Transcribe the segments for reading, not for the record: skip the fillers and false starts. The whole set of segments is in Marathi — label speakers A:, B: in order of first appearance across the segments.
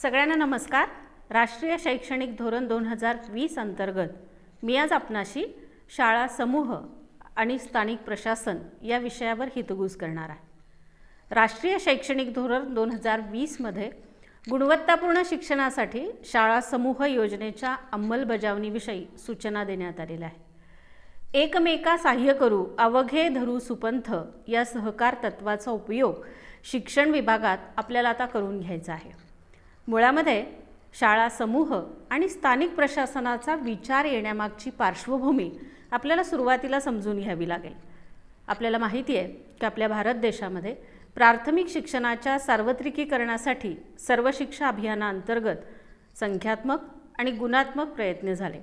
A: सगळ्यांना नमस्कार। राष्ट्रीय शैक्षणिक धोरण 2020 अंतर्गत मी आज आपणाशी शाळा समूह आणि स्थानिक प्रशासन या विषयावर हितगुज करणार आहे। राष्ट्रीय शैक्षणिक धोरण 2020 मध्ये गुणवत्तापूर्ण शिक्षणासाठी शाळा समूह योजनेच्या अंमलबजावणीविषयी सूचना देण्यात आलेल्या आहे। एकमेका सहाय्य करू अवघे धरू सुपंथ या सहकार तत्वाचा उपयोग शिक्षण विभागात आपल्याला आता करून घ्यायचा आहे। मुळामध्ये शाळा समूह आणि स्थानिक प्रशासनाचा विचार येण्यामागची पार्श्वभूमी आपल्याला सुरुवातीला समजून घ्यावी लागेल। आपल्याला माहिती आहे की आपल्या भारत देशामध्ये प्राथमिक शिक्षणाच्या सार्वत्रिकीकरणासाठी सर्व शिक्षा अभियानाअंतर्गत संख्यात्मक आणि गुणात्मक प्रयत्न झाले।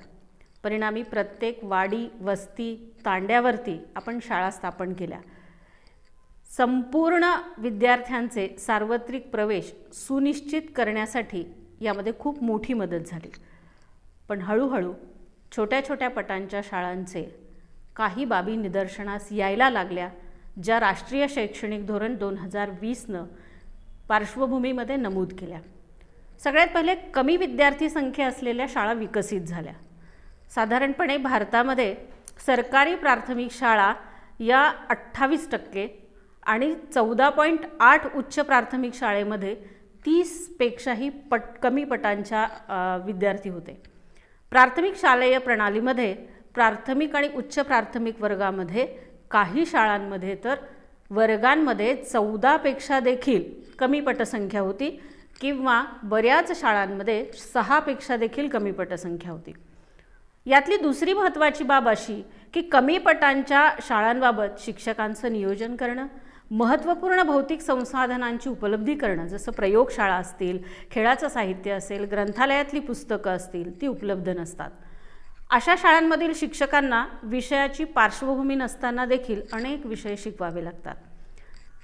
A: परिणामी प्रत्येक वाडी वस्ती तांड्यावरती आपण शाळा स्थापन केल्या। संपूर्ण विद्यार्थ्यांचे सार्वत्रिक प्रवेश सुनिश्चित करण्यासाठी यामध्ये खूप मोठी मदत झाली। पण हळूहळू छोट्या छोट्या पटांच्या शाळांचे काही बाबी निदर्शनास यायला लागल्या, ज्या राष्ट्रीय शैक्षणिक धोरण 2020 पार्श्वभूमीमध्ये नमूद केल्या। सगळ्यात पहिले कमी विद्यार्थी संख्या असलेल्या शाळा विकसित झाल्या। साधारणपणे भारतामध्ये सरकारी प्राथमिक शाळा या 28% आणि 14.8 उच्च प्राथमिक शाळेमध्ये 30 पेक्षाही कमी पटांच्या विद्यार्थी होते। प्राथमिक शालेय प्रणालीमध्ये प्राथमिक आणि उच्च प्राथमिक वर्गामध्ये काही शाळांमध्ये तर वर्गांमध्ये 14 पेक्षा देखील कमी पटसंख्या होती किंवा बऱ्याच शाळांमध्ये 6 पेक्षा देखील कमी पटसंख्या होती। यातली दुसरी महत्त्वाची बाब अशी की कमी पटांच्या शाळांबाबत शिक्षकांचं नियोजन करणं, महत्त्वपूर्ण भौतिक संसाधनांची उपलब्धी करणं, जसं प्रयोगशाळा असतील, खेळाचं साहित्य असेल, ग्रंथालयातली पुस्तकं असतील, ती उपलब्ध नसतात। अशा शाळांमधील शिक्षकांना विषयाची पार्श्वभूमी नसताना देखील अनेक विषय शिकवावे लागतात।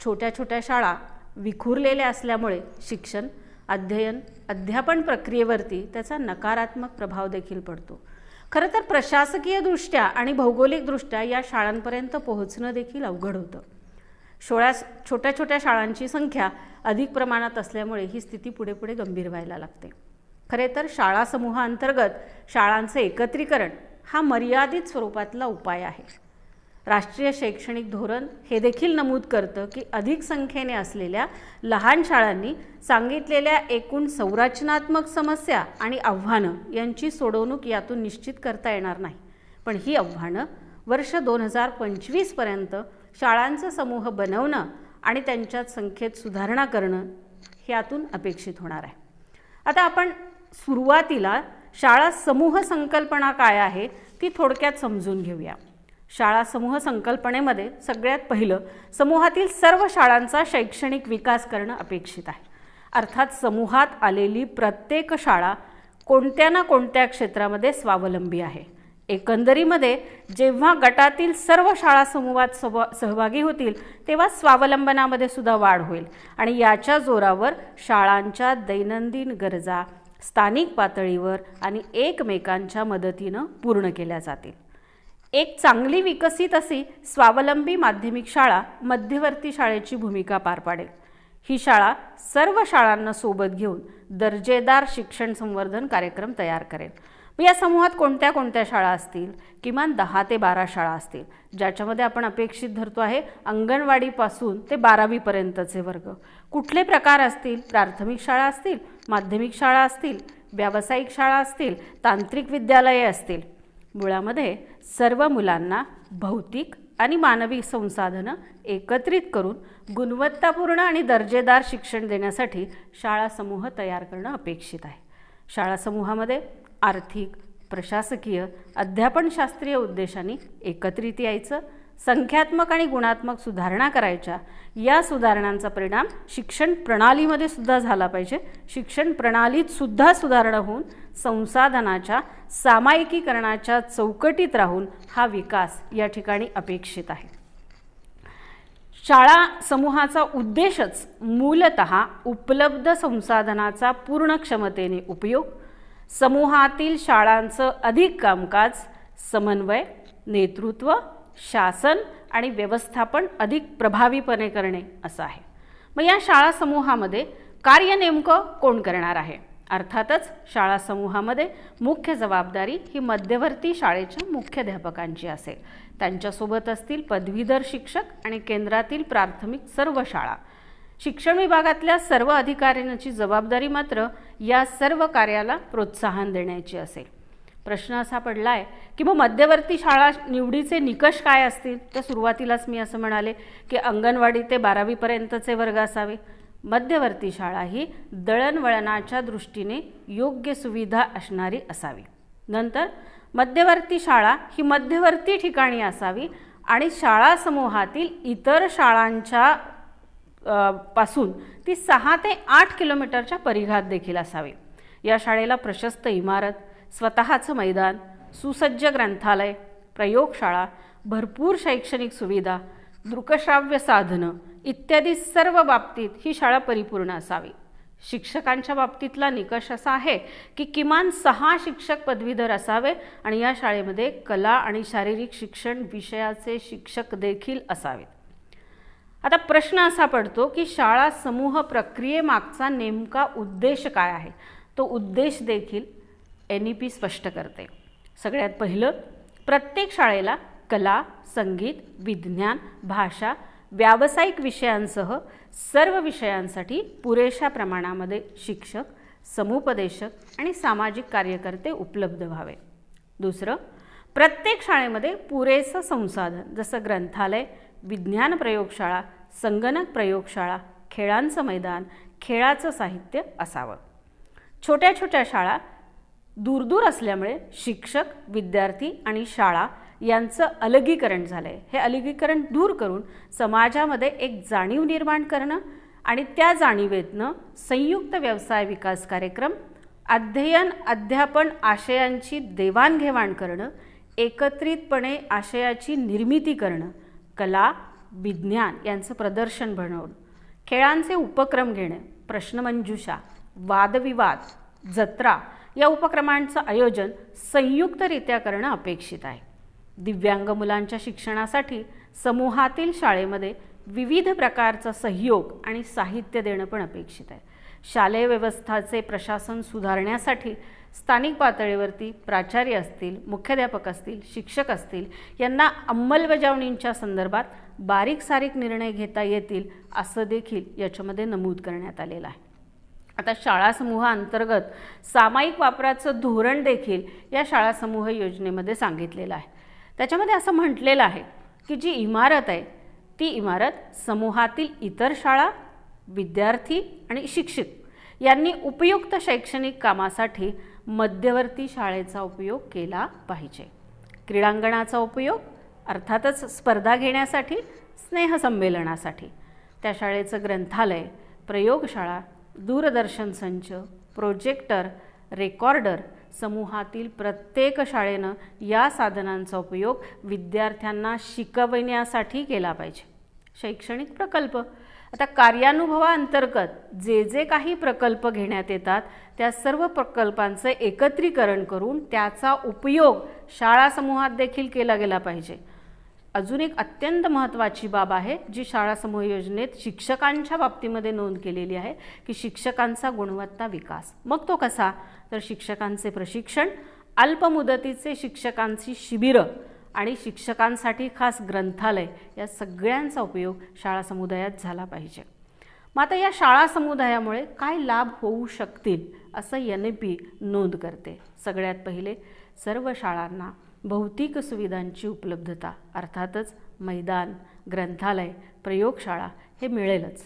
A: छोट्या छोट्या शाळा विखुरलेल्या असल्यामुळे शिक्षण अध्ययन अध्यापन प्रक्रियेवरती त्याचा नकारात्मक प्रभाव देखील पडतो। खरं तर प्रशासकीय दृष्ट्या आणि भौगोलिक दृष्ट्या या शाळांपर्यंत पोहोचणं देखील अवघड होतं। छोट्या छोट्या शाळांची संख्या अधिक प्रमाणात असल्यामुळे ही स्थिती पुढे पुढे गंभीर व्हायला लागते। खरे तर शाळा समूहाअंतर्गत शाळांचे एकत्रीकरण हा मर्यादित स्वरूपातला उपाय आहे। राष्ट्रीय शैक्षणिक धोरण हे देखील नमूद करतं की अधिक संख्येने असलेल्या लहान शाळांनी सांगितलेल्या एकूण संरचनात्मक समस्या आणि आव्हानं यांची सोडवणूक यातून निश्चित करता येणार नाही। पण ही आव्हानं वर्ष 2025 पर्यंत शाळांचा समूह बनवणं आणि त्यांच्यात संख्येत सुधारणा करणं यातून अपेक्षित होणार आहे। आता आपण सुरुवातीला शाळा समूह संकल्पना काय आहे ती थोडक्यात समजून घेऊया। शाळा समूह संकल्पनेमध्ये सगळ्यात पहिलं समूहातील सर्व शाळांचा शैक्षणिक विकास करणं अपेक्षित आहे। अर्थात समूहात आलेली प्रत्येक शाळा कोणत्या ना कोणत्या क्षेत्रामध्ये स्वावलंबी आहे। एकंदरीमध्ये जेव्हा गटातील सर्व शाळा समूहात सहभागी होतील तेव्हा स्वावलंबनामध्ये सुद्धा वाढ होईल आणि याच्या जोरावर शाळांच्या दैनंदिन गरजा स्थानिक पातळीवर आणि एकमेकांच्या मदतीनं पूर्ण केल्या जातील। एक चांगली विकसित अशी स्वावलंबी माध्यमिक शाळा मध्यवर्ती शाळेची भूमिका पार पाडेल। ही शाळा सर्व शाळांना सोबत घेऊन दर्जेदार शिक्षण संवर्धन कार्यक्रम तयार करेल। या समूहात कोणत्या कोणत्या शाळा असतील? किमान 10 ते 12 शाळा असतील, ज्याच्यामध्ये आपण अपेक्षित धरतो आहे अंगणवाडीपासून ते 12वी पर्यंतचे वर्ग। कुठले प्रकार असतील? प्राथमिक शाळा असतील, माध्यमिक शाळा असतील, व्यावसायिक शाळा असतील, तांत्रिक विद्यालये असतील। मुळामध्ये सर्व मुलांना भौतिक आणि मानवी संसाधनं एकत्रित करून गुणवत्तापूर्ण आणि दर्जेदार शिक्षण देण्यासाठी शाळा समूह तयार करणं अपेक्षित आहे। शाळा समूहामध्ये आर्थिक प्रशासकीय अध्यापनशास्त्रीय उद्देशांनी एकत्रित यायचं, संख्यात्मक आणि गुणात्मक सुधारणा करायच्या। या सुधारणांचा परिणाम शिक्षण प्रणालीमध्ये सुद्धा झाला पाहिजे। शिक्षण प्रणालीत सुद्धा सुधारणा होऊन संसाधनाच्या सामायिकीकरणाच्या चौकटीत राहून हा विकास या ठिकाणी अपेक्षित आहे। शाळा समूहाचा उद्देशच मूलतः उपलब्ध संसाधनाचा पूर्ण क्षमतेने उपयोग, समूहातील शाळांचं अधिक कामकाज, समन्वय, नेतृत्व, शासन आणि व्यवस्थापन अधिक प्रभावीपणे करणे असं आहे। मग या शाळा समूहामध्ये कार्य नेमकं कोण करणार आहे? अर्थातच शाळा समूहामध्ये मुख्य जबाबदारी ही मध्यवर्ती शाळेच्या मुख्याध्यापकांची असेल. त्यांच्यासोबत असतील पदवीधर शिक्षक आणि केंद्रातील प्राथमिक सर्व शाळा. शिक्षण विभागातल्या सर्व अधिकाऱ्यांची जबाबदारी मात्र या सर्व कार्याला प्रोत्साहन देण्याची असेल. प्रश्न असा पडलाय की मग मध्यवर्ती शाळा निवडीचे निकष काय असतील? तर सुरुवातीलाच मी असं म्हणाले की अंगणवाडी ते 12वी पर्यंतचे वर्ग असावे. मध्यवर्ती शाळा ही दळणवळणाच्या दृष्टीने योग्य सुविधा असणारी असावी. नंतर मध्यवर्ती शाळा ही मध्यवर्ती ठिकाणी असावी आणि शाळा समूहातील इतर शाळांच्या पासून ती 6 ते 8 किलोमीटरच्या परिघात देखील असावी. या शाळेला प्रशस्त इमारत, स्वतःचं मैदान, सुसज्ज ग्रंथालय, प्रयोगशाळा, भरपूर शैक्षणिक सुविधा, दृकश्राव्य साधनं इत्यादी सर्व बाबतीत ही शाळा परिपूर्ण असावी. शिक्षकांच्या बाबतीतला निकष असा आहे की किमान 6 शिक्षक पदवीधर असावे आणि या शाळेमध्ये कला आणि शारीरिक शिक्षण विषयाचे शिक्षक देखील असावेत. आता प्रश्न असा पडतो की शाळा समूह प्रक्रियेमागचा नेमका उद्देश काय आहे? तो उद्देश देखील NEP स्पष्ट करते. सगळ्यात पहिलं, प्रत्येक शाळेला कला, संगीत, विज्ञान, भाषा, व्यावसायिक विषयांसह सर्व विषयांसाठी पुरेशा प्रमाणामध्ये शिक्षक, समुपदेशक आणि सामाजिक कार्यकर्ते उपलब्ध व्हावे. दुसरं, प्रत्येक शाळेमध्ये पुरेसं संसाधन जसं ग्रंथालय, विज्ञान प्रयोगशाळा, संगणक प्रयोगशाळा, खेळांचं मैदान, खेळाचं साहित्य असावं. छोट्या छोट्या शाळा दूर असल्यामुळे शिक्षक, विद्यार्थी आणि शाळा यांचं अलगीकरण झालं आहे. हे अलगीकरण दूर करून समाजामध्ये एक जाणीव निर्माण करणं आणि त्या जाणीवेतनं संयुक्त व्यवसाय विकास कार्यक्रम, अध्ययन अध्यापन आशयांची देवाणघेवाण करणं, एकत्रितपणे आशयाची निर्मिती करणं, कला, विज्ञान यांचं प्रदर्शन बनवणं, खेळांचे उपक्रम घेणं, प्रश्नमंजुषा, वादविवाद, जत्रा या उपक्रमांचं आयोजन संयुक्तरित्या करणं अपेक्षित आहे. दिव्यांग मुलांच्या शिक्षणासाठी समूहातील शाळेमध्ये विविध प्रकारचा सहयोग आणि साहित्य देणं पण अपेक्षित आहे. शालेय व्यवस्थाचे प्रशासन सुधारण्यासाठी स्थानिक पातळीवरती प्राचार्य असतील, मुख्याध्यापक असतील, शिक्षक असतील यांना अंमलबजावणींच्या संदर्भात बारीक सारीक निर्णय घेता येतील असं देखील याच्यामध्ये नमूद करण्यात आलेलं आहे. आता शाळा समूहाअंतर्गत सामायिक वापराचं धोरण देखील या शाळा समूह योजनेमध्ये सांगितलेलं आहे. त्याच्यामध्ये असं म्हटलेलं आहे की जी इमारत आहे ती इमारत समूहातील इतर शाळा, विद्यार्थी आणि शिक्षक यांनी उपयुक्त शैक्षणिक कामासाठी मध्यवर्ती शाळेचा उपयोग केला पाहिजे. क्रीडांगणाचा उपयोग अर्थातच स्पर्धा घेण्यासाठी, स्नेहसंमेलनासाठी. त्या शाळेचं ग्रंथालय, प्रयोगशाळा, दूरदर्शन संच, प्रोजेक्टर, रेकॉर्डर समूहातील प्रत्येक शाळेनं या साधनांचा उपयोग विद्यार्थ्यांना शिकवण्यासाठी केला पाहिजे. शैक्षणिक प्रकल्प, आता कार्यानुभवाअंतर्गत जे काही प्रकल्प घेण्यात येतात त्या सर्व प्रकल्पांचं एकत्रीकरण करून त्याचा उपयोग शाळा समूहात देखील केला गेला पाहिजे. अजून एक अत्यंत महत्त्वाची बाब आहे जी शाळा समूह योजनेत शिक्षकांच्या बाबतीमध्ये नोंद केलेली आहे की शिक्षकांचा गुणवत्ता विकास. मग तो कसा? तर शिक्षकांचे प्रशिक्षण, अल्पमुदतीचे शिक्षकांची शिबिरं आणि शिक्षकांसाठी खास ग्रंथालय या सगळ्यांचा उपयोग शाळा समुदायात झाला पाहिजे. मग आता या शाळा समुदायामुळे काय लाभ होऊ शकतील असं NEP नोंद करते. सगळ्यात पहिले, सर्व शाळांना भौतिक सुविधांची उपलब्धता, अर्थातच मैदान, ग्रंथालय, प्रयोगशाळा हे मिळेलच.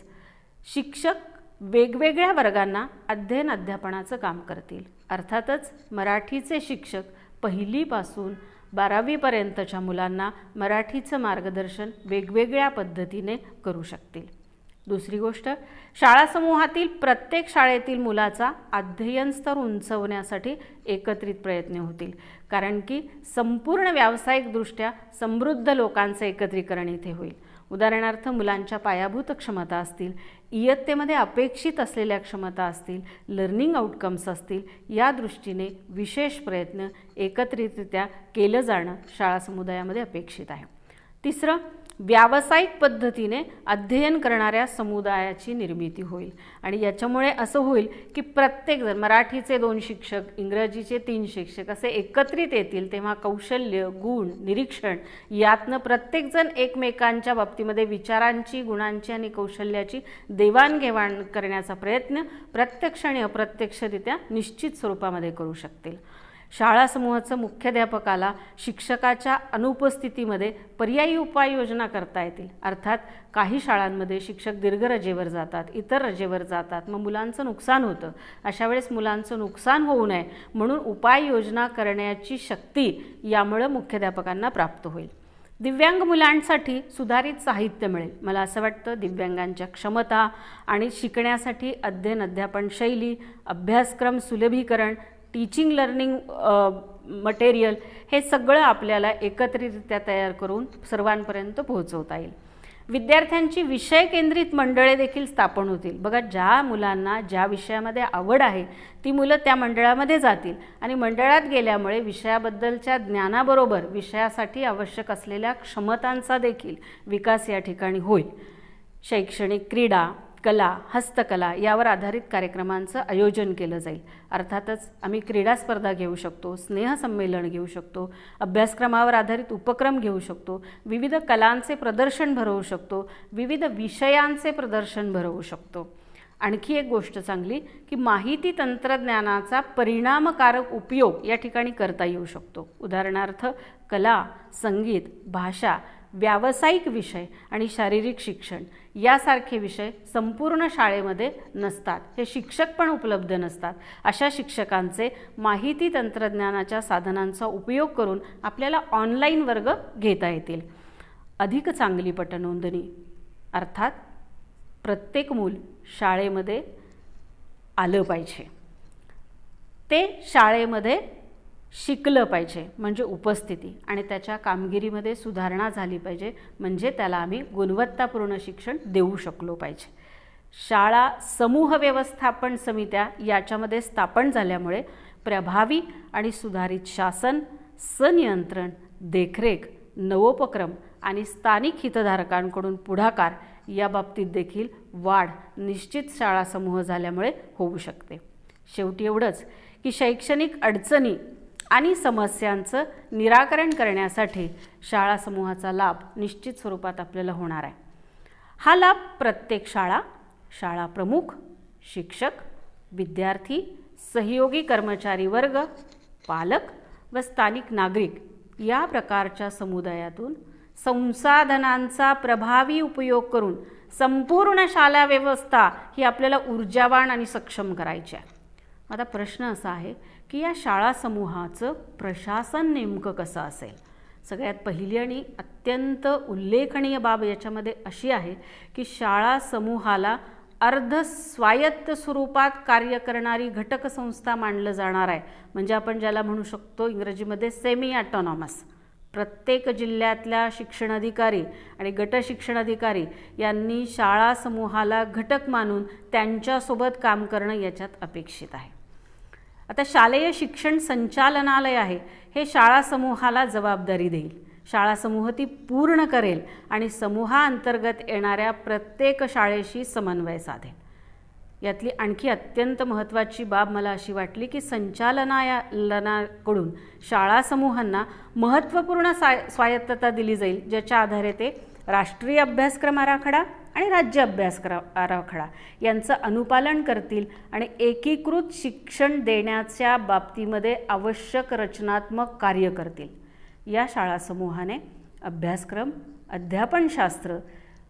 A: शिक्षक वेगवेगळ्या वर्गांना अध्ययन अध्यापनाचं काम करतील. अर्थातच मराठीचे शिक्षक 1ली पासून 12वी पर्यंतच्या मुलांना मराठीचं मार्गदर्शन वेगवेगळ्या पद्धतीने करू शकतील. दुसरी गोष्ट, शाळा समूहातील प्रत्येक शाळेतील मुलाचा अध्ययन स्तर उंचवण्यासाठी एकत्रित प्रयत्न होतील. कारण की संपूर्ण व्यावसायिकदृष्ट्या समृद्ध लोकांचं एकत्रीकरण इथे होईल. उदाहरणार्थ, मुलांच्या पायाभूत क्षमता असतील, इयत्तेमध्ये अपेक्षित असलेल्या क्षमता असतील, लर्निंग आउटकम्स असतील, या दृष्टीने विशेष प्रयत्न एकत्रितरित्या केलं जाणं शाळा समुदायामध्ये अपेक्षित आहे. तिसरं, व्यावसायिक पद्धतीने अध्ययन करणाऱ्या समुदायाची निर्मिती होईल आणि याच्यामुळे असं होईल की प्रत्येकजण, मराठीचे 2 शिक्षक, इंग्रजीचे 3 शिक्षक असे एकत्रित येतील, तेव्हा कौशल्य, गुण, निरीक्षण यातनं प्रत्येकजण एकमेकांच्या बाबतीमध्ये विचारांची, गुणांची आणि कौशल्याची देवाणघेवाण करण्याचा प्रयत्न प्रत्यक्ष आणि अप्रत्यक्षरित्या निश्चित स्वरूपामध्ये करू शकतील. शाळा समूहाचं मुख्याध्यापकाला शिक्षकाच्या अनुपस्थितीमध्ये पर्यायी उपाययोजना करता येतील. अर्थात काही शाळांमध्ये शिक्षक दीर्घ रजेवर जातात, इतर रजेवर जातात, मग मुलांचं नुकसान होतं. अशा वेळेस मुलांचं नुकसान होऊ नये म्हणून उपाययोजना करण्याची शक्ती यामुळे मुख्याध्यापकांना प्राप्त होईल. दिव्यांग मुलांसाठी सुधारित साहित्य मिळेल. मला असं वाटतं दिव्यांगांच्या क्षमता आणि शिकण्यासाठी अध्ययन अध्यापन शैली, अभ्यासक्रम सुलभीकरण, टीचिंग लर्निंग मटेरियल हे सगळं आपल्याला एकत्रितरित्या तयार करून सर्वांपर्यंत पोहोचवता येईल. विद्यार्थ्यांची विषय केंद्रित मंडळे देखील स्थापन होतील. बघा, ज्या मुलांना ज्या विषयामध्ये आवड आहे ती मुलं त्या मंडळामध्ये जातील आणि मंडळात गेल्यामुळे विषयाबद्दलच्या ज्ञानाबरोबर विषयासाठी आवश्यक असलेल्या क्षमतांचा देखील विकास या ठिकाणी होईल. शैक्षणिक, क्रीडा, कला, हस्तकला यावर आधारित कार्यक्रमांचं आयोजन केलं जाईल. अर्थातच आम्ही क्रीडा स्पर्धा घेऊ शकतो, स्नेहसंमेलन घेऊ शकतो, अभ्यासक्रमावर आधारित उपक्रम घेऊ शकतो, विविध कलांचे प्रदर्शन भरवू शकतो, विविध विषयांचे प्रदर्शन भरवू शकतो. आणखी एक गोष्ट चांगली की माहिती तंत्रज्ञानाचा परिणामकारक उपयोग या ठिकाणी करता येऊ शकतो. उदाहरणार्थ कला, संगीत, भाषा, व्यावसायिक विषय आणि शारीरिक शिक्षण यासारखे विषय संपूर्ण शाळेमध्ये नसतात, हे शिक्षक पण उपलब्ध नसतात. अशा शिक्षकांचे माहिती तंत्रज्ञानाच्या साधनांचा उपयोग करून आपल्याला ऑनलाईन वर्ग घेता येतील. अधिक चांगली पटनोंदणी, अर्थात प्रत्येक मूल शाळेमध्ये आलं पाहिजे, ते शाळेमध्ये शिकलं पाहिजे म्हणजे उपस्थिती, आणि त्याच्या कामगिरीमध्ये सुधारणा झाली पाहिजे म्हणजे त्याला आम्ही गुणवत्तापूर्ण शिक्षण देऊ शकलो पाहिजे. शाळा समूह व्यवस्थापन समित्या याच्यामध्ये स्थापन झाल्यामुळे प्रभावी आणि सुधारित शासन, संनियंत्रण, देखरेख, नवोपक्रम आणि स्थानिक हितधारकांकडून पुढाकार या बाबतीत देखील वाढ निश्चित शाळा समूह झाल्यामुळे होऊ शकते. शेवटी एवढंच की शैक्षणिक अडचणी आणि समस्यांचं निराकरण करण्यासाठी शाळा समूहाचा लाभ निश्चित स्वरूपात आपल्याला होणार आहे. हा लाभ प्रत्येक शाळा, शाळा प्रमुख, शिक्षक, विद्यार्थी, सहयोगी कर्मचारी वर्ग, पालक व स्थानिक नागरिक या प्रकारच्या समुदायातून संसाधनांचा प्रभावी उपयोग करून संपूर्ण शाळा व्यवस्था ही आपल्याला ऊर्जावान आणि सक्षम करायची आहे. आता प्रश्न असा आहे की या शाळा समूहाचं प्रशासन नेमकं कसं असेल. सगळ्यात पहिली आणि अत्यंत उल्लेखनीय बाब याच्यामध्ये अशी आहे की शाळा समूहाला अर्ध स्वायत्त स्वरूपात कार्य करणारी घटक संस्था मानलं जाणार आहे. म्हणजे आपण ज्याला म्हणू शकतो इंग्रजीमध्ये सेमी ऑटोनॉमस. प्रत्येक जिल्ह्यातल्या शिक्षणाधिकारी आणि गट शिक्षणाधिकारी यांनी शाळा समूहाला घटक मानून त्यांच्यासोबत काम करणं याच्यात अपेक्षित आहे. आता शालेय शिक्षण संचालनालय आहे, हे शाळा समूहाला जबाबदारी देईल. शाळा समूह ती पूर्ण करेल आणि समूहाअंतर्गत येणाऱ्या प्रत्येक शाळेशी समन्वय साधेल. यातली आणखी अत्यंत महत्त्वाची बाब मला अशी वाटली की संचालनालयाकडून शाळा समूहांना महत्त्वपूर्ण स्वायत्तता दिली जाईल, ज्याच्या आधारे ते राष्ट्रीय अभ्यासक्रम आराखडा आणि राज्य अभ्यासक्रम आराखडा यांचं अनुपालन करतील आणि एकीकृत शिक्षण देण्याच्या बाबतीमध्ये आवश्यक रचनात्मक कार्य करतील. या शाळा समूहाने अभ्यासक्रम, अध्यापनशास्त्र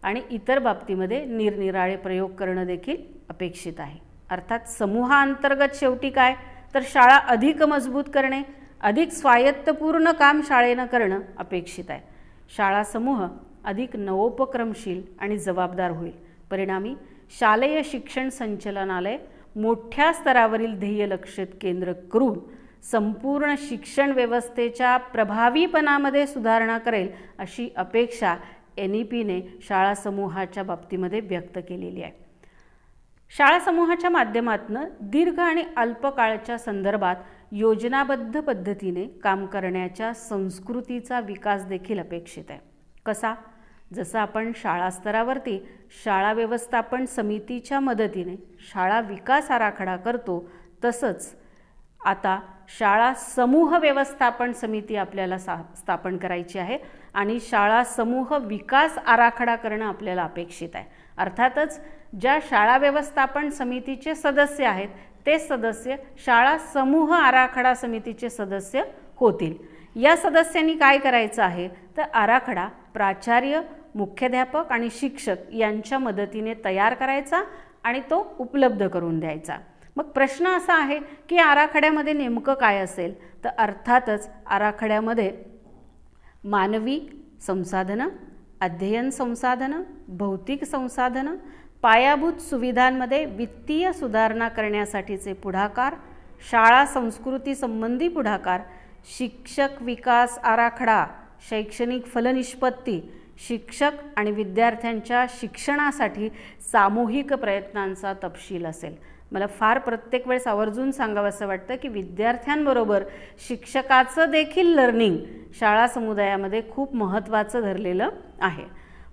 A: आणि इतर बाबतीमध्ये निरनिराळे प्रयोग करणं देखील अपेक्षित आहे. अर्थात समूहाअंतर्गत शेवटी काय तर शाळा अधिक मजबूत करणे, अधिक स्वायत्तपूर्ण काम शाळेनं करणं अपेक्षित आहे. शाळा समूह अधिक नवोपक्रमशील आणि जबाबदार होईल. परिणामी शालेय शिक्षण संचालनालय मोठ्या स्तरावरील ध्येय लक्षित केंद्र करून संपूर्ण शिक्षण व्यवस्थेच्या प्रभावीपणामध्ये सुधारणा करेल अशी अपेक्षा NEPने शाळा समूहाच्या बाबतीमध्ये व्यक्त केलेली आहे. शाळा समूहाच्या माध्यमातून दीर्घ आणि अल्पकाळच्या संदर्भात योजनाबद्ध पद्धतीने काम करण्याच्या संस्कृतीचा विकास देखील अपेक्षित आहे. कसा जसं आपण शाळा स्तरावरती शाळा व्यवस्थापन समितीच्या मदतीने शाळा विकास आराखडा करतो, तसंच आता शाळा समूह व्यवस्थापन समिती आपल्याला स्थापन करायची आहे आणि शाळा समूह विकास आराखडा करणं आपल्याला अपेक्षित आहे. अर्थातच ज्या शाळा व्यवस्थापन समितीचे सदस्य आहेत ते सदस्य शाळा समूह आराखडा समितीचे सदस्य होतील. या सदस्यांनी काय करायचं आहे तर आराखडा प्राचार्य, मुख्याध्यापक आणि शिक्षक यांच्या मदतीने तयार करायचा आणि तो उपलब्ध करून द्यायचा. मग प्रश्न असा आहे की आराखड्यामध्ये नेमकं काय असेल, तर अर्थातच आराखड्यामध्ये मानवी संसाधनं, अध्ययन संसाधनं, भौतिक संसाधनं, पायाभूत सुविधांमध्ये वित्तीय सुधारणा करण्यासाठीचे पुढाकार, शाळा संस्कृती संबंधी पुढाकार, शिक्षक विकास आराखडा, शैक्षणिक फलनिष्पत्ती, शिक्षक आणि विद्यार्थ्यांच्या शिक्षणासाठी सामूहिक प्रयत्नांचा तपशील असेल. मला फार प्रत्येक वेळेस आवर्जून सांगावंसं वाटतं की विद्यार्थ्यांबरोबर शिक्षकाचं देखील लर्निंग शाळा समुदायामध्ये खूप महत्त्वाचं धरलेलं आहे.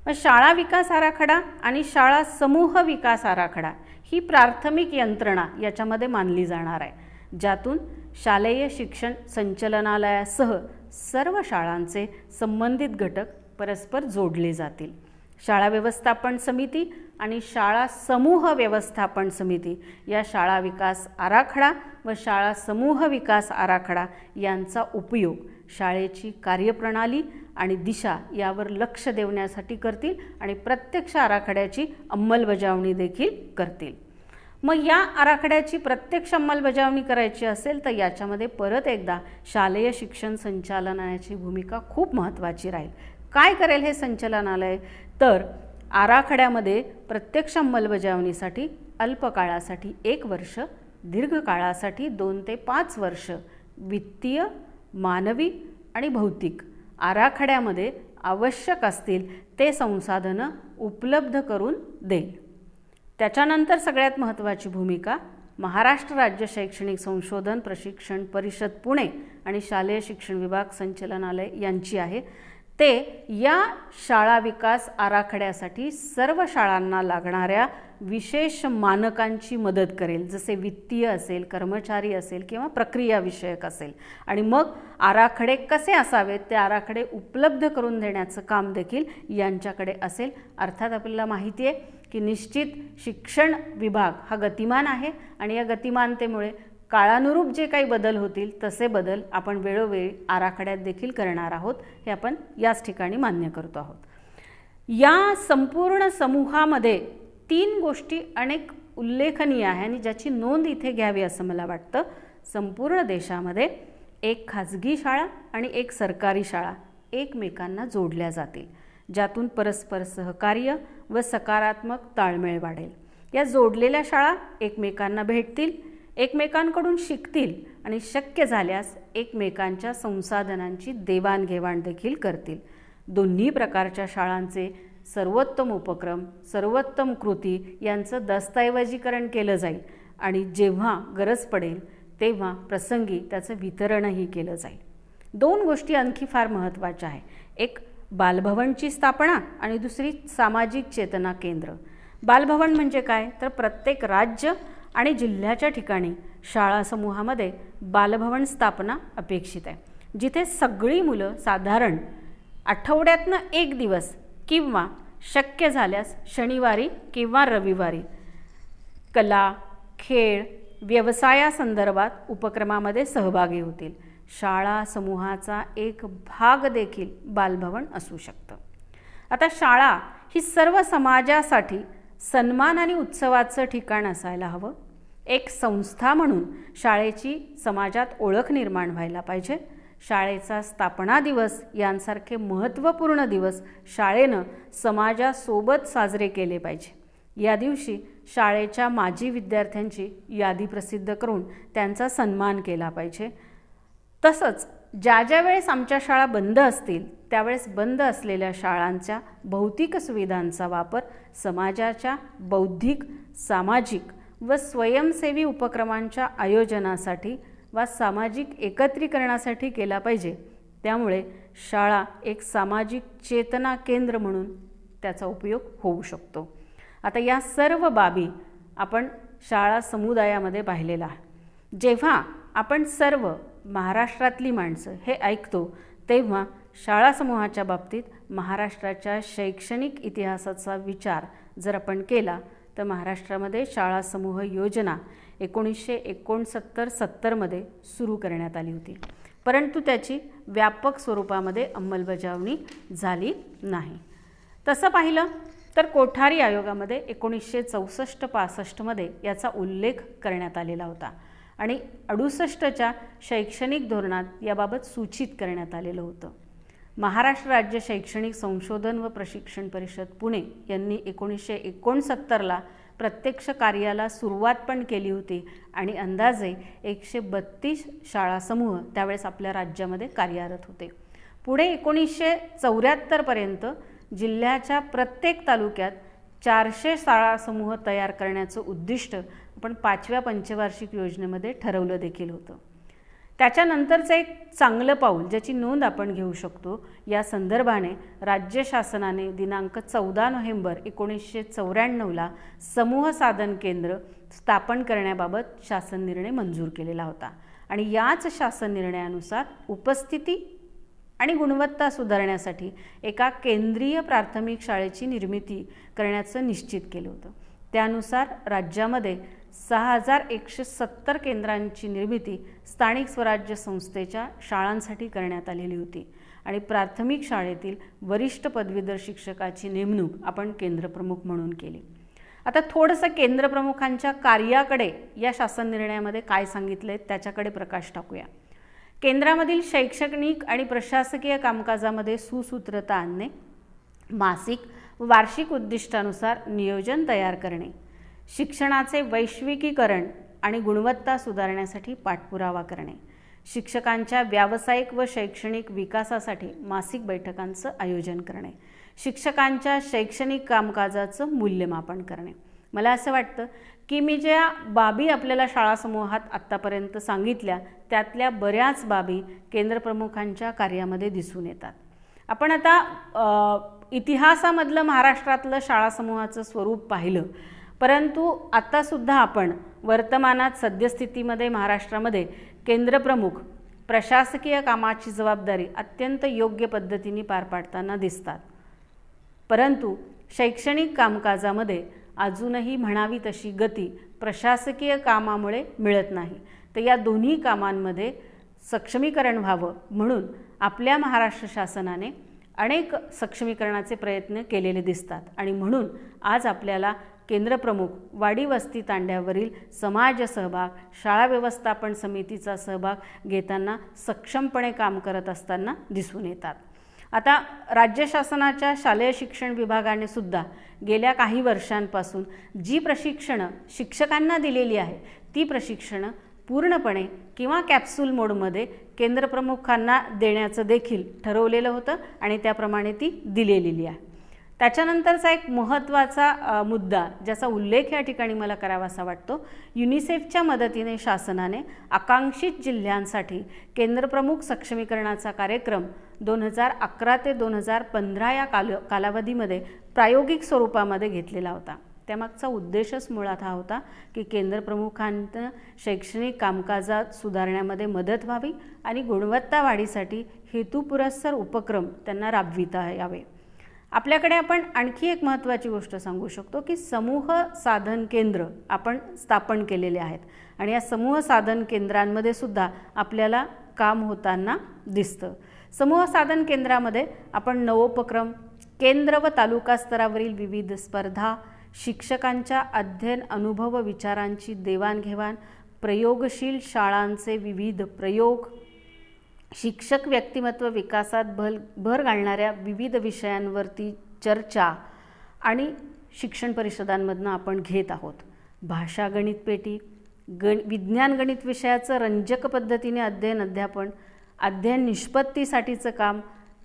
A: मग शाळा विकास आराखडा आणि शाळा समूह विकास आराखडा ही प्राथमिक यंत्रणा याच्यामध्ये मानली जाणार आहे, ज्यातून शालेय शिक्षण संचालनालयासह सर्व शाळांचे संबंधित घटक परस्पर जोडले जातील. शाळा व्यवस्थापन समिती आणि शाळा समूह व्यवस्थापन समिती या शाळा विकास आराखडा व शाळा समूह विकास आराखडा यांचा उपयोग शाळेची कार्यप्रणाली आणि दिशा यावर लक्ष देण्यासाठी करतील आणि प्रत्यक्ष आराखड्याची अंमलबजावणी देखील करतील. मग या आराखड्याची प्रत्यक्ष अंमलबजावणी करायची असेल तर याच्यामध्ये परत एकदा शालेय शिक्षण संचालनालयाची भूमिका खूप महत्त्वाची राहील. काय करेल हे संचालनालय, तर आराखड्यामध्ये प्रत्यक्ष अंमलबजावणीसाठी अल्पकाळासाठी 1 वर्ष, दीर्घकाळासाठी 2 ते 5 वर्ष वित्तीय, मानवी आणि भौतिक आराखड्यामध्ये आवश्यक असतील ते संसाधनं उपलब्ध करून देईल. त्याच्यानंतर सगळ्यात महत्त्वाची भूमिका महाराष्ट्र राज्य शैक्षणिक संशोधन प्रशिक्षण परिषद पुणे आणि शालेय शिक्षण विभाग संचालनालय यांची आहे. ते या शाळा विकास आराखड्यासाठी सर्व शाळांना लागणाऱ्या विशेष मानकांची मदत करेल, जसे वित्तीय असेल, कर्मचारी असेल किंवा प्रक्रिया विषयक असेल. आणि मग आराखडे कसे असावेत ते आराखडे उपलब्ध करून देण्याचं काम देखील यांच्याकडे असेल. अर्थात आपल्याला माहिती आहे की निश्चित शिक्षण विभाग हा गतिमान आहे आणि या गतिमानतेमुळे काळानुरूप जे काही बदल होतील तसे बदल आपण वेळोवेळी आराखड्यात देखील करणार आहोत, हे आपण याच ठिकाणी मान्य करतो आहोत. या संपूर्ण समूहामध्ये 3 गोष्टी अनेक उल्लेखनीय आहे आणि ज्याची नोंद इथे घ्यावी असं मला वाटतं. संपूर्ण देशामध्ये 1 खाजगी शाळा आणि 1 सरकारी शाळा एकमेकांना जोडल्या जातील, ज्यातून परस्पर सहकार्य व सकारात्मक ताळमेळ वाढेल. या जोडलेल्या शाळा एकमेकांना भेटतील, एकमेकांकडून शिकतील आणि शक्य झाल्यास एकमेकांच्या संसाधनांची देवाणघेवाण देखील करतील. दोन्ही प्रकारच्या शाळांचे सर्वोत्तम उपक्रम, सर्वोत्तम कृती यांचं दस्तऐवजीकरण केलं जाईल आणि जेव्हा गरज पडेल तेव्हा प्रसंगी त्याचं वितरणही केलं जाईल. 2 गोष्टी आणखी फार महत्त्वाच्या आहे. एक बालभवनची स्थापना आणि दुसरी सामाजिक चेतना केंद्र. बालभवन म्हणजे काय, तर प्रत्येक राज्य आणि जिल्ह्याच्या ठिकाणी शाळा समूहामध्ये बालभवन स्थापना अपेक्षित आहे, जिथे सगळी मुलं साधारण आठवड्यातनं 1 दिवस किंवा शक्य झाल्यास शनिवारी किंवा रविवारी कला, खेळ, व्यवसायासंदर्भात उपक्रमामध्ये सहभागी होतील. शाळा समूहाचा एक भाग देखील बालभवन असू शकतं. आता शाळा ही सर्व समाजासाठी सन्मान आणि उत्सवाचं ठिकाण असायला हवं. एक संस्था म्हणून शाळेची समाजात ओळख निर्माण व्हायला पाहिजे. शाळेचा स्थापना दिवस यांसारखे महत्त्वपूर्ण दिवस शाळेनं समाजासोबत साजरे केले पाहिजे. या दिवशी शाळेच्या माजी विद्यार्थ्यांची यादी प्रसिद्ध करून त्यांचा सन्मान केला पाहिजे. तसंच ज्या वेळेस आमच्या शाळा बंद असतील त्यावेळेस बंद असलेल्या शाळांच्या भौतिक सुविधांचा वापर समाजाच्या बौद्धिक, सामाजिक व स्वयंसेवी उपक्रमांच्या आयोजनासाठी वा सामाजिक एकत्रीकरणासाठी केला पाहिजे. त्यामुळे शाळा एक सामाजिक चेतना केंद्र म्हणून त्याचा उपयोग होऊ शकतो. आता या सर्व बाबी आपण शाळा समुदायामध्ये पाहिलेला आहे. जेव्हा आपण सर्व महाराष्ट्रातली माणसं हे ऐकतो तेव्हा शाळा समूहाच्या बाबतीत महाराष्ट्राच्या शैक्षणिक इतिहासाचा विचार जर आपण केला तर महाराष्ट्रामध्ये शाळा समूह योजना 1969-70 सुरू करण्यात आली होती, परंतु त्याची व्यापक स्वरूपामध्ये अंमलबजावणी झाली नाही. तसं पाहिलं तर कोठारी आयोगामध्ये 1964-65 याचा उल्लेख करण्यात आलेला होता आणि 68च्या शैक्षणिक धोरणात याबाबत सूचित करण्यात आलेलं होतं. महाराष्ट्र राज्य शैक्षणिक संशोधन व प्रशिक्षण परिषद पुणे यांनी 1969ला प्रत्यक्ष कार्याला सुरुवात पण केली होती आणि अंदाजे 132 शाळा समूह त्यावेळेस आपल्या राज्यामध्ये कार्यरत होते. पुढे 1974पर्यंत जिल्ह्याच्या प्रत्येक तालुक्यात 400 शाळा समूह तयार करण्याचं उद्दिष्ट आपण 5व्या पंचवार्षिक योजनेमध्ये ठरवलं देखील होतं. त्याच्यानंतरचं एक चांगलं पाऊल ज्याची नोंद आपण घेऊ शकतो, या संदर्भाने राज्य शासनाने दिनांक 14 नोव्हेंबर 1994ला समूह साधन केंद्र स्थापन करण्याबाबत शासन निर्णय मंजूर केलेला होता आणि याच शासन निर्णयानुसार उपस्थिती आणि गुणवत्ता सुधारण्यासाठी एका केंद्रीय प्राथमिक शाळेची निर्मिती करण्याचं निश्चित केलं होतं. त्यानुसार राज्यामध्ये 6170 केंद्रांची निर्मिती स्थानिक स्वराज्य संस्थेच्या शाळांसाठी करण्यात आलेली होती आणि प्राथमिक शाळेतील वरिष्ठ पदवीधर शिक्षकाची नेमणूक आपण केंद्रप्रमुख म्हणून केली. आता थोडंसं केंद्रप्रमुखांच्या कार्याकडे या शासन निर्णयामध्ये काय सांगितले त्याच्याकडे प्रकाश टाकूया. केंद्रामधील शैक्षणिक आणि प्रशासकीय कामकाजामध्ये सुसूत्रता आणणे, मासिक व वार्षिक उद्दिष्टानुसार नियोजन तयार करणे, शिक्षणाचे वैश्विकीकरण आणि गुणवत्ता सुधारण्यासाठी पाठपुरावा करणे, शिक्षकांच्या व्यावसायिक व शैक्षणिक विकासासाठी मासिक बैठकांचं आयोजन करणे, शिक्षकांच्या शैक्षणिक कामकाजाचं मूल्यमापन करणे. मला असं वाटतं की मी ज्या बाबी आपल्याला शाळा समूहात आत्तापर्यंत सांगितल्या त्यातल्या बऱ्याच बाबी केंद्रप्रमुखांच्या कार्यामध्ये दिसून येतात. आपण आता इतिहासामधलं महाराष्ट्रातलं शाळा समूहाचं स्वरूप पाहिलं, परंतु आत्तासुद्धा आपण वर्तमानात सद्यस्थितीमध्ये महाराष्ट्रामध्ये केंद्रप्रमुख प्रशासकीय कामाची जबाबदारी अत्यंत योग्य पद्धतीने पार पाडताना दिसतात, परंतु शैक्षणिक कामकाजामध्ये अजूनही म्हणावी तशी गती प्रशासकीय कामामुळे मिळत नाही. तर या दोन्ही कामांमध्ये सक्षमीकरण व्हावं म्हणून आपल्या महाराष्ट्र शासनाने अनेक सक्षमीकरणाचे प्रयत्न केलेले दिसतात आणि म्हणून आज आपल्याला केंद्रप्रमुख वाडी वस्ती तांड्यावरील समाज सहभाग, शाळा व्यवस्थापन समितीचा सहभाग घेताना सक्षमपणे काम करत असताना दिसून येतात. आता राज्य शासनाच्या शालेय शिक्षण विभागाने सुद्धा गेल्या काही वर्षांपासून जी प्रशिक्षणं शिक्षकांना दिलेली आहे ती प्रशिक्षणं पूर्णपणे किंवा कॅप्सूल मोडमध्ये केंद्रप्रमुखांना देण्याचं देखील ठरवलेलं होतं आणि त्याप्रमाणे ती दिलेली आहे. त्याच्यानंतरचा एक महत्त्वाचा मुद्दा ज्याचा उल्लेख या ठिकाणी मला करावासा वाटतो, युनिसेफच्या मदतीने शासनाने आकांक्षित जिल्ह्यांसाठी केंद्रप्रमुख सक्षमीकरणाचा कार्यक्रम 2011 ते 2015 या कालावधीमध्ये प्रायोगिक स्वरूपामध्ये घेतलेला होता. त्यामागचा उद्देशच मुळात हा होता की केंद्रप्रमुखांना शैक्षणिक कामकाजात सुधारण्यामध्ये मदत व्हावी आणि गुणवत्ता वाढीसाठी हेतुपुरस्सर उपक्रम त्यांना राबविता यावे. आपल्याकडे आपण आणखी एक महत्त्वाची गोष्ट सांगू शकतो की समूह साधन केंद्र आपण स्थापन केलेले आहेत आणि या समूह साधन केंद्रांमध्ये सुद्धा आपल्याला काम होताना दिसतं. समूह साधन केंद्रामध्ये आपण नवोपक्रम, केंद्र व तालुका स्तरावरील विविध स्पर्धा, शिक्षकांच्या अध्ययन अनुभव विचारांची देवाणघेवाण, प्रयोगशील शाळांचे विविध प्रयोग, शिक्षक व्यक्तिमत्व विकासात भर घालणाऱ्या विविध विषयांवरती चर्चा आणि शिक्षण परिषदांमधनं आपण घेत आहोत. भाषा गणित पेटी, विज्ञान गणित विषयाचं रंजक पद्धतीने अध्ययन निष्पत्तीसाठीचं काम,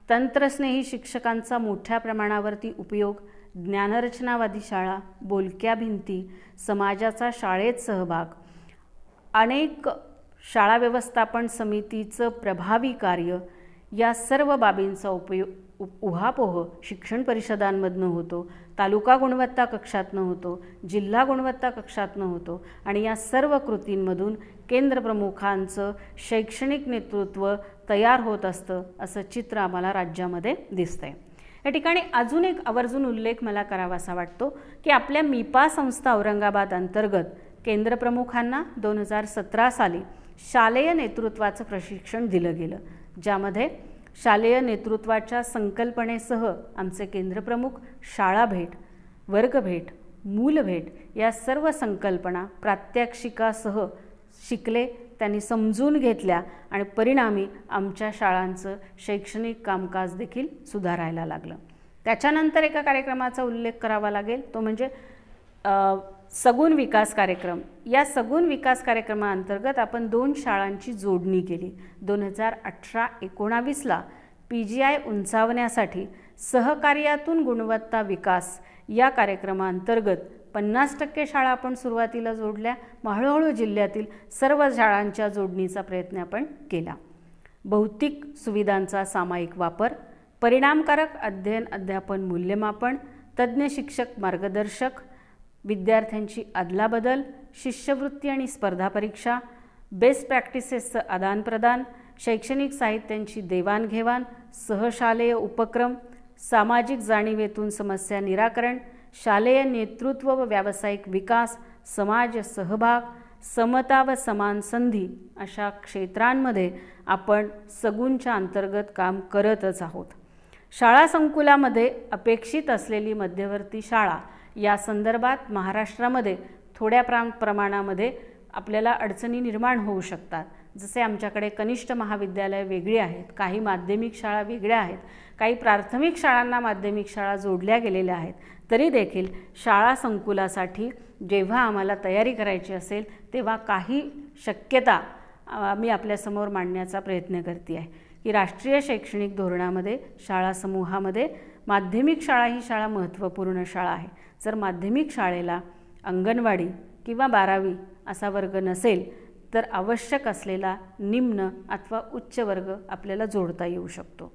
A: तंत्रस्नेही शिक्षकांचा मोठ्या प्रमाणावरती उपयोग, ज्ञानरचनावादी शाळा, बोलक्या भिंती, समाजाचा शाळेत सहभाग, अनेक शाळा व्यवस्थापन समितीचं प्रभावी कार्य, या सर्व बाबींचा उहापोह शिक्षण परिषदांमधनं होतो, तालुका गुणवत्ता कक्षातनं होतो, जिल्हा गुणवत्ता कक्षातनं होतो आणि या सर्व कृतींमधून केंद्रप्रमुखांचं शैक्षणिक नेतृत्व तयार होत असतं असं चित्र आम्हाला राज्यामध्ये दिसतंय. या ठिकाणी अजून एक आवर्जून उल्लेख मला करावासा वाटतो की आपल्या मिपा संस्था औरंगाबाद अंतर्गत केंद्रप्रमुखांना 2017 साली शालेय नेतृत्वाचं प्रशिक्षण दिलं गेलं, ज्यामध्ये शालेय नेतृत्वाच्या संकल्पनेसह आमचे केंद्रप्रमुख शाळा भेट, वर्ग भेट, मूल भेट या सर्व संकल्पना प्रात्यक्षिकासह शिकले, त्यांनी समजून घेतल्या आणि परिणामी आमच्या शाळांचं शैक्षणिक कामकाज देखील सुधारायला लागलं. त्याच्यानंतर एका कार्यक्रमाचा उल्लेख करावा लागेल, तो म्हणजे सगुण विकास कार्यक्रम. या सगुण विकास कार्यक्रमाअंतर्गत आपण 2 शाळांची जोडणी केली. 2018-19ला PGI उंचावण्यासाठी सहकार्यातून गुणवत्ता विकास या कार्यक्रमाअंतर्गत 50% शाळा आपण सुरुवातीला जोडल्या. हळूहळू जिल्ह्यातील सर्व शाळांच्या जोडणीचा प्रयत्न आपण केला. भौतिक सुविधांचा सामायिक वापर, परिणामकारक अध्ययन अध्यापन मूल्यमापन, तज्ज्ञ शिक्षक मार्गदर्शक, विद्यार्थ्यांची अदलाबदल, शिष्यवृत्ती आणि स्पर्धा परीक्षा, बेस्ट प्रॅक्टिसेसचं आदानप्रदान, शैक्षणिक साहित्यांची देवाणघेवाण, सहशालेय उपक्रम, सामाजिक जाणीवेतून समस्या निराकरण, शालेय नेतृत्व व व्यावसायिक विकास, समाज सहभाग, समता व समान संधी अशा क्षेत्रांमध्ये आपण सगुणच्या अंतर्गत काम करतच आहोत. शाळा संकुलामध्ये अपेक्षित असलेली मध्यवर्ती शाळा या संदर्भात महाराष्ट्रामध्ये थोड्या प्रमाणामध्ये आपल्याला अडचणी निर्माण होऊ शकतात. जसे आमच्याकडे कनिष्ठ महाविद्यालय वेगळी आहेत, काही माध्यमिक शाळा वेगळ्या आहेत, काही प्राथमिक शाळांना माध्यमिक शाळा जोडल्या गेलेल्या आहेत. तरी देखील शाळा संकुलासाठी जेव्हा आम्हाला तयारी करायची असेल तेव्हा काही शक्यता मी आपल्यासमोर मांडण्याचा प्रयत्न करते आहे की राष्ट्रीय शैक्षणिक धोरणामध्ये शाळा समूहामध्ये माध्यमिक शाळा ही शाळा महत्त्वपूर्ण शाळा आहे. जर माध्यमिक शाळेला अंगणवाडी किंवा 12वी असा वर्ग नसेल तर आवश्यक असलेला निम्न अथवा उच्च वर्ग आपल्याला जोडता येऊ शकतो.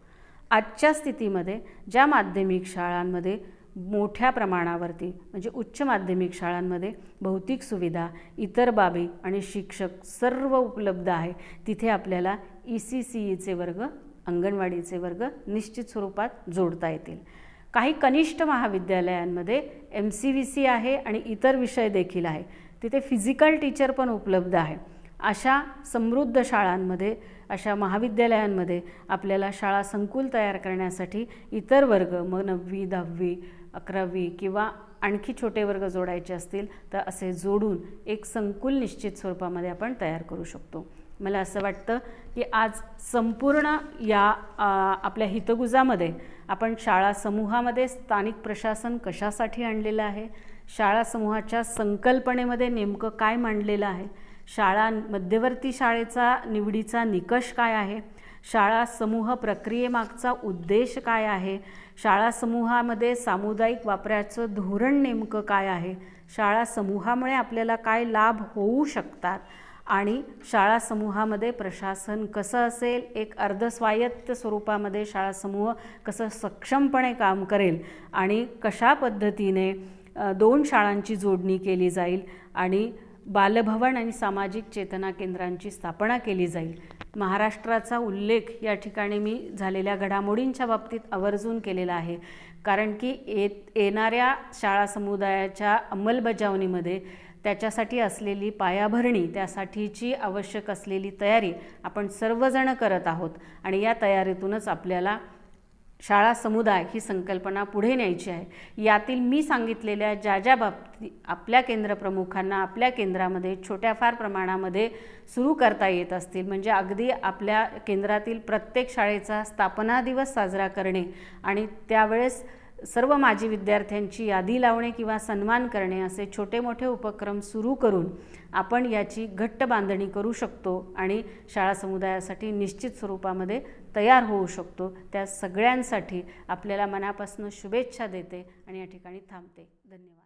A: आजच्या स्थितीमध्ये ज्या माध्यमिक शाळांमध्ये मोठ्या प्रमाणावरती म्हणजे उच्च माध्यमिक शाळांमध्ये भौतिक सुविधा, इतर बाबी आणि शिक्षक सर्व उपलब्ध आहे, तिथे आपल्याला ECCEचे वर्ग, अंगणवाडीचे वर्ग निश्चित स्वरूपात जोडता येतील. काही कनिष्ठ महाविद्यालयांमध्ये MCVC आहे आणि इतर विषय देखील आहे, तिथे फिजिकल टीचर पण उपलब्ध आहे. अशा समृद्ध शाळांमध्ये, अशा महाविद्यालयांमध्ये आपल्याला शाळा संकुल तयार करण्यासाठी इतर वर्ग मग 9वी, 10वी, 11वी किंवा आणखी छोटे वर्ग जोडायचे असतील तर असे जोडून एक संकुल निश्चित स्वरूपामध्ये आपण तयार करू शकतो. मला असं वाटतं की आज संपूर्ण या आपल्या हितगुजामध्ये आपण शाळा समूहामध्ये स्थानिक प्रशासन कशासाठी आणलेलं आहे, शाळा समूहाच्या संकल्पनेमध्ये नेमकं काय मांडलेलं आहे, शाळा मध्यवर्ती शाळेचा निवडीचा निकष काय आहे, शाळा समूह प्रक्रियेमागचा उद्देश काय आहे, शाळा समूहामध्ये सामुदायिक वापराचं धोरण नेमकं काय आहे, शाळा समूहामुळे आपल्याला काय लाभ होऊ शकतात आणि शाळा समूहामध्ये प्रशासन कसं असेल, एक अर्धस्वायत्त स्वरूपामध्ये शाळा समूह कसं सक्षमपणे काम करेल आणि कशा पद्धतीने 2 शाळांची जोडणी केली जाईल आणि बालभवन आणि सामाजिक चेतना केंद्रांची स्थापना केली जाईल. महाराष्ट्राचा उल्लेख या ठिकाणी मी झालेल्या घडामोडींच्या बाबतीत आवर्जून केलेला आहे, कारण की येणाऱ्या शाळा समुदायाच्या अंमलबजावणीमध्ये त्याच्यासाठी असलेली पायाभरणी, त्यासाठीची आवश्यक असलेली तयारी आपण सर्वजण करत आहोत आणि या तयारीतूनच आपल्याला शाळा समुदाय ही संकल्पना पुढे न्यायची आहे. यातील मी सांगितलेल्या ज्या बाबतीत आपल्या केंद्रप्रमुखांना आपल्या केंद्रामध्ये छोट्या फार प्रमाणामध्ये सुरू करता येत असतील, म्हणजे अगदी आपल्या केंद्रातील प्रत्येक शाळेचा स्थापना दिवस साजरा करणे आणि त्यावेळेस सर्व माजी विद्यार्थ्यांची यादी लावणे किंवा सन्मान करणे असे छोटे मोठे उपक्रम सुरू करून आपण याची घट्ट बांधणी करू शकतो आणि शाळा समुदायासाठी निश्चित स्वरूपामध्ये तयार होऊ शकतो. त्या सगळ्यांसाठी आपल्याला मनापासून शुभेच्छा देते आणि या ठिकाणी थांबते. धन्यवाद.